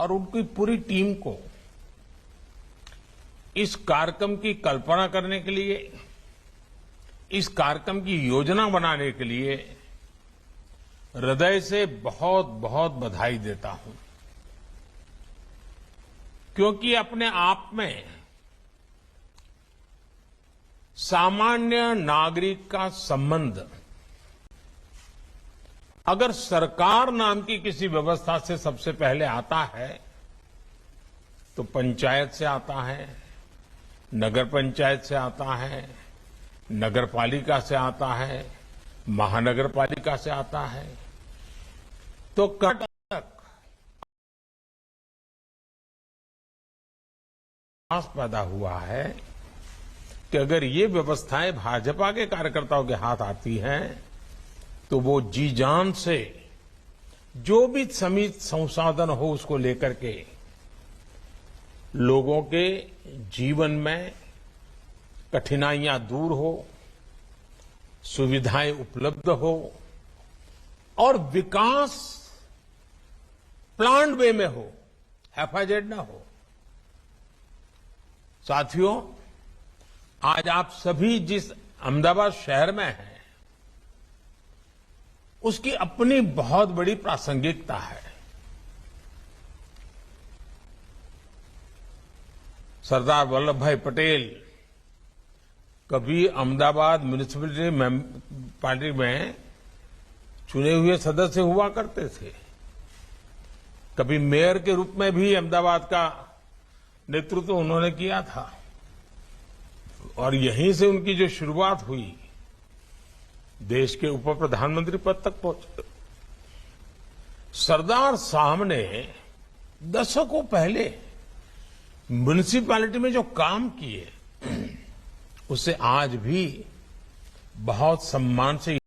और उनकी पूरी टीम को इस कार्यक्रम की कल्पना करने के लिए, इस कार्यक्रम की योजना बनाने के लिए हृदय से बहुत बहुत बधाई देता हूं, क्योंकि अपने आप में सामान्य नागरिक का संबंध अगर सरकार नाम की किसी व्यवस्था से सबसे पहले आता है तो पंचायत से आता है, नगर पंचायत से आता है, नगर पालिका से आता है, महानगर पालिका से आता है। तो कर्नाटक पैदा हुआ है कि अगर ये व्यवस्थाएं भाजपा के कार्यकर्ताओं के हाथ आती हैं तो वो जी जान से जो भी सीमित संसाधन हो उसको लेकर के लोगों के जीवन में कठिनाइयां दूर हो, सुविधाएं उपलब्ध हो और विकास प्लान्ड वे में हो, हैफाजेड ना हो। साथियों, आज आप सभी जिस अहमदाबाद शहर में हैं उसकी अपनी बहुत बड़ी प्रासंगिकता है। सरदार वल्लभ भाई पटेल कभी अहमदाबाद म्युनिसिपैलिटी पार्टी में चुने हुए सदस्य हुआ करते थे, कभी मेयर के रूप में भी अहमदाबाद का नेतृत्व उन्होंने किया था और यहीं से उनकी जो शुरुआत हुई देश के उप प्रधानमंत्री पद तक पहुंचे। सरदार साहब ने दशकों पहले म्युनिसिपैलिटी में जो काम किए उससे आज भी बहुत सम्मान से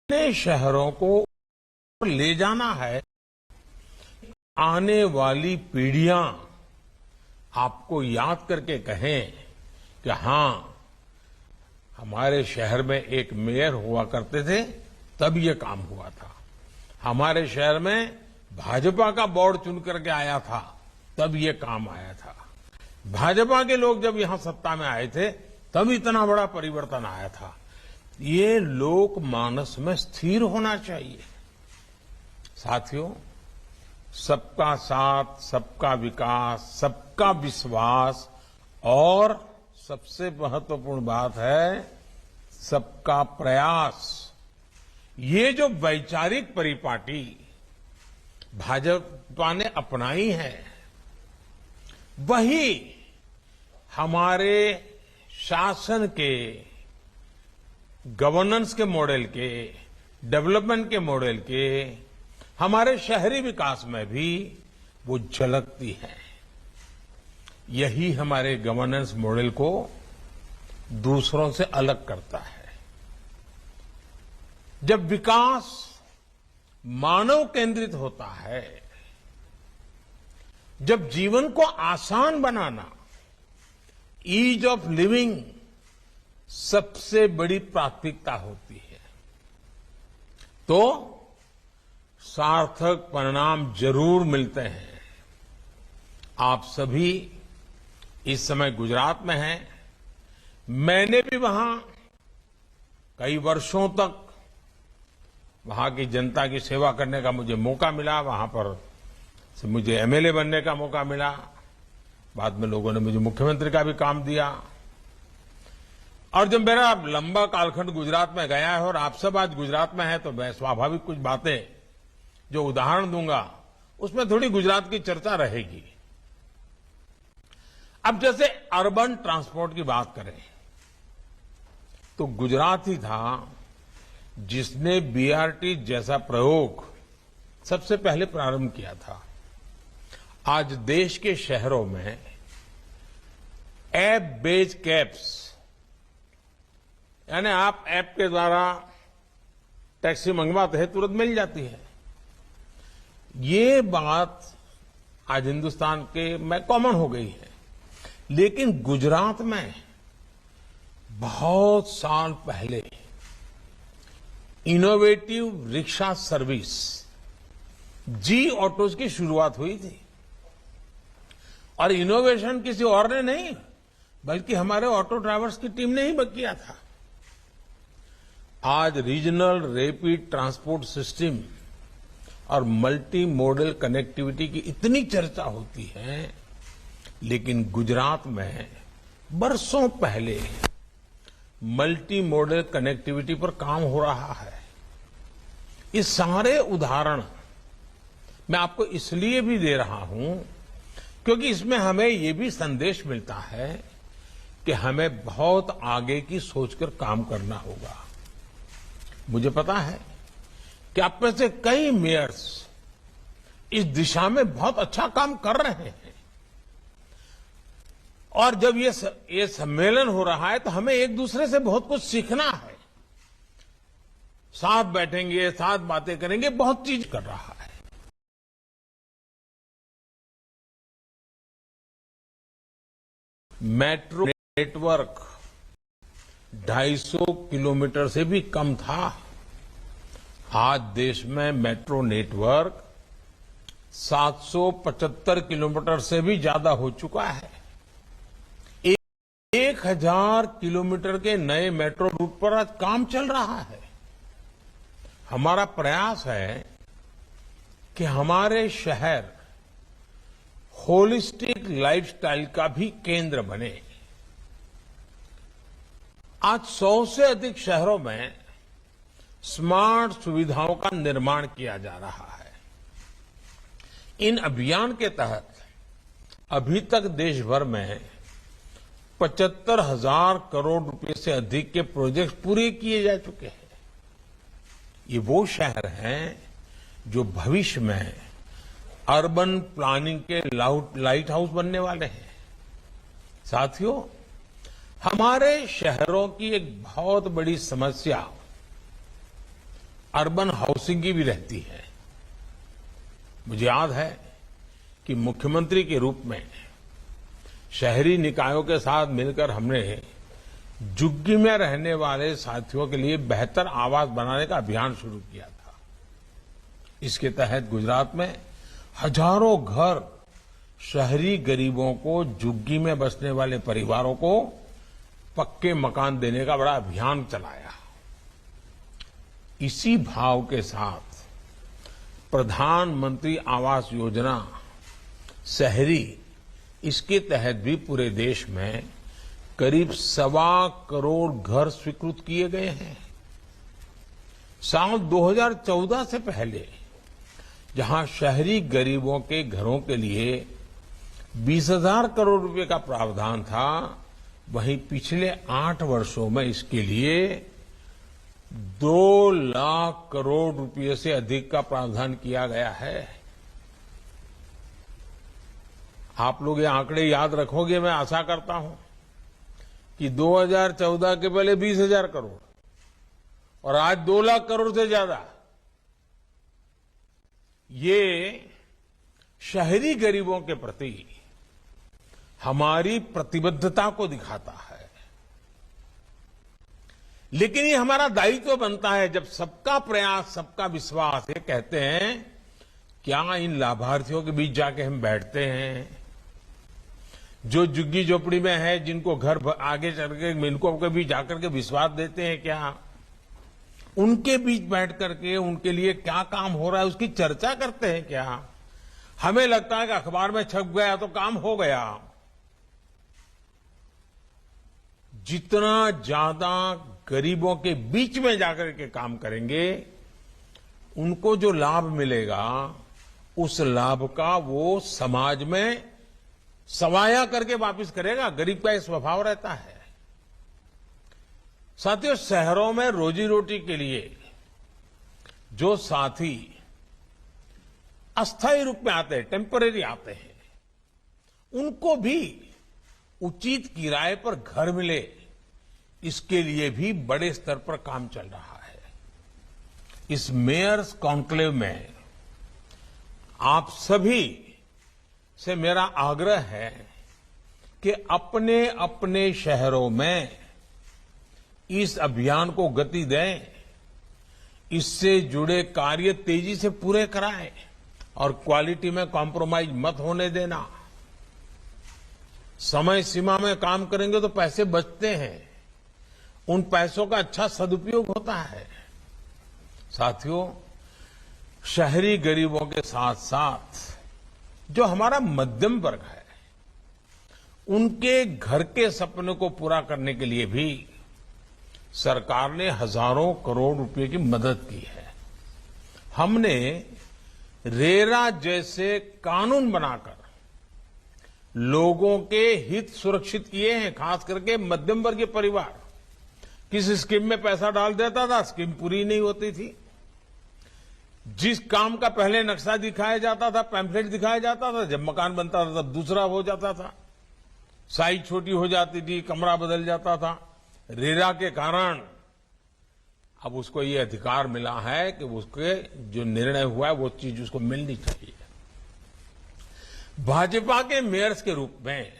नए शहरों को ले जाना है। आने वाली पीढ़ियां आपको याद करके कहें कि हां, हमारे शहर में एक मेयर हुआ करते थे तब ये काम हुआ था, हमारे शहर में भाजपा का बोर्ड चुन करके आया था तब ये काम आया था, भाजपा के लोग जब यहां सत्ता में आए थे तब इतना बड़ा परिवर्तन आया था। ये लोक मानस में स्थिर होना चाहिए। साथियों, सबका साथ, सबका विकास, सबका विश्वास और सबसे महत्वपूर्ण बात है सबका प्रयास। ये जो वैचारिक परिपाटी भाजपा ने अपनाई है वही हमारे शासन के, गवर्नेंस के मॉडल के, डेवलपमेंट के मॉडल के, हमारे शहरी विकास में भी वो झलकती है। यही हमारे गवर्नेंस मॉडल को दूसरों से अलग करता है। जब विकास मानव केंद्रित होता है, जब जीवन को आसान बनाना, ईज ऑफ लिविंग सबसे बड़ी प्राथमिकता होती है, तो सार्थक परिणाम जरूर मिलते हैं। आप सभी इस समय गुजरात में हैं, मैंने भी वहां कई वर्षों तक वहां की जनता की सेवा करने का मुझे मौका मिला, वहां पर से मुझे एमएलए बनने का मौका मिला, बाद में लोगों ने मुझे मुख्यमंत्री का भी काम दिया। और जब मेरा लंबा कालखंड गुजरात में गया है और आप सब आज गुजरात में हैं तो मैं स्वाभाविक कुछ बातें जो उदाहरण दूंगा उसमें थोड़ी गुजरात की चर्चा रहेगी। अब जैसे अर्बन ट्रांसपोर्ट की बात करें तो गुजरात ही था जिसने बीआरटी जैसा प्रयोग सबसे पहले प्रारंभ किया था। आज देश के शहरों में ऐप बेस्ड कैब्स, यानी आप ऐप के द्वारा टैक्सी मंगवाते हैं, तुरंत मिल जाती है। ये बात आज हिंदुस्तान के में कॉमन हो गई है, लेकिन गुजरात में बहुत साल पहले इनोवेटिव रिक्शा सर्विस जी ऑटोज की शुरुआत हुई थी। और इनोवेशन किसी और ने नहीं, बल्कि हमारे ऑटो ड्राइवर्स की टीम ने ही किया था। आज रीजनल रैपिड ट्रांसपोर्ट सिस्टम और मल्टी मॉडल कनेक्टिविटी की इतनी चर्चा होती है, लेकिन गुजरात में बरसों पहले मल्टी मॉडल कनेक्टिविटी पर काम हो रहा है। ये सारे उदाहरण मैं आपको इसलिए भी दे रहा हूं क्योंकि इसमें हमें ये भी संदेश मिलता है कि हमें बहुत आगे की सोचकर काम करना होगा। मुझे पता है कि आप में से कई मेयर्स इस दिशा में बहुत अच्छा काम कर रहे हैं, और जब ये सम्मेलन हो रहा है तो हमें एक दूसरे से बहुत कुछ सीखना है। साथ बैठेंगे, साथ बातें करेंगे, बहुत चीज कर रहा है। मेट्रो नेटवर्क 250 किलोमीटर से भी कम था। आज देश में मेट्रो नेटवर्क 775 किलोमीटर से भी ज्यादा हो चुका है। 1000 किलोमीटर के नए मेट्रो रूट पर आज काम चल रहा है। हमारा प्रयास है कि हमारे शहर होलिस्टिक लाइफस्टाइल का भी केंद्र बने। आज 100 से अधिक शहरों में स्मार्ट सुविधाओं का निर्माण किया जा रहा है। इन अभियान के तहत अभी तक देश भर में 75,000 करोड़ रुपए से अधिक के प्रोजेक्ट पूरे किए जा चुके हैं। ये वो शहर हैं जो भविष्य में अर्बन प्लानिंग के लाइट हाउस बनने वाले हैं। साथियों, हमारे शहरों की एक बहुत बड़ी समस्या अर्बन हाउसिंग की भी रहती है। मुझे याद है कि मुख्यमंत्री के रूप में शहरी निकायों के साथ मिलकर हमने झुग्गी में रहने वाले साथियों के लिए बेहतर आवास बनाने का अभियान शुरू किया था। इसके तहत गुजरात में हजारों घर शहरी गरीबों को, झुग्गी में बसने वाले परिवारों को पक्के मकान देने का बड़ा अभियान चलाया। इसी भाव के साथ प्रधानमंत्री आवास योजना शहरी, इसके तहत भी पूरे देश में करीब 1.25 करोड़ घर स्वीकृत किए गए हैं। साल 2014 से पहले जहां शहरी गरीबों के घरों के लिए 20,000 करोड़ रुपए का प्रावधान था, वहीं पिछले 8 वर्षों में इसके लिए 2 लाख करोड़ रुपए से अधिक का प्रावधान किया गया है। आप लोग ये आंकड़े याद रखोगे, मैं आशा करता हूं कि 2014 के पहले 20,000 करोड़ और आज 2 लाख करोड़ से ज्यादा। ये शहरी गरीबों के प्रति हमारी प्रतिबद्धता को दिखाता है। लेकिन ये हमारा दायित्व बनता है, जब सबका प्रयास, सबका विश्वास, ये कहते हैं, क्या इन लाभार्थियों के बीच जाके हम बैठते हैं जो झुग्गी झोपड़ी में है, जिनको घर आगे चल के इनको कभी जाकर के विश्वास देते हैं क्या? उनके बीच बैठ करके उनके लिए क्या काम हो रहा है उसकी चर्चा करते हैं क्या? हमें लगता है कि अखबार में छप गया तो काम हो गया। जितना ज्यादा गरीबों के बीच में जाकर के काम करेंगे, उनको जो लाभ मिलेगा, उस लाभ का वो समाज में सवाया करके वापस करेगा। गरीब का ये स्वभाव रहता है। साथियों, शहरों में रोजी रोटी के लिए जो साथी अस्थायी रूप में आते हैं, टेम्परेरी आते हैं, उनको भी उचित किराए पर घर मिले, इसके लिए भी बड़े स्तर पर काम चल रहा है। इस मेयर्स कॉन्क्लेव में आप सभी से मेरा आग्रह है कि अपने अपने शहरों में इस अभियान को गति दें। इससे जुड़े कार्य तेजी से पूरे कराएं और क्वालिटी में कॉम्प्रोमाइज मत होने देना। समय सीमा में काम करेंगे तो पैसे बचते हैं, उन पैसों का अच्छा सदुपयोग होता है। साथियों, शहरी गरीबों के साथ साथ जो हमारा मध्यम वर्ग है, उनके घर के सपने को पूरा करने के लिए भी सरकार ने हजारों करोड़ रुपए की मदद की है। हमने रेरा जैसे कानून बनाकर लोगों के हित सुरक्षित किए हैं, खास करके मध्यम वर्गीय परिवार। किस स्कीम में पैसा डाल देता था, स्कीम पूरी नहीं होती थी। जिस काम का पहले नक्शा दिखाया जाता था, पैम्फलेट दिखाया जाता था, जब मकान बनता था तब दूसरा हो जाता था, साइज छोटी हो जाती थी, कमरा बदल जाता था। रेरा के कारण अब उसको ये अधिकार मिला है कि उसके जो निर्णय हुआ है वो चीज उसको मिलनी चाहिए। भाजपा के मेयर्स के रूप में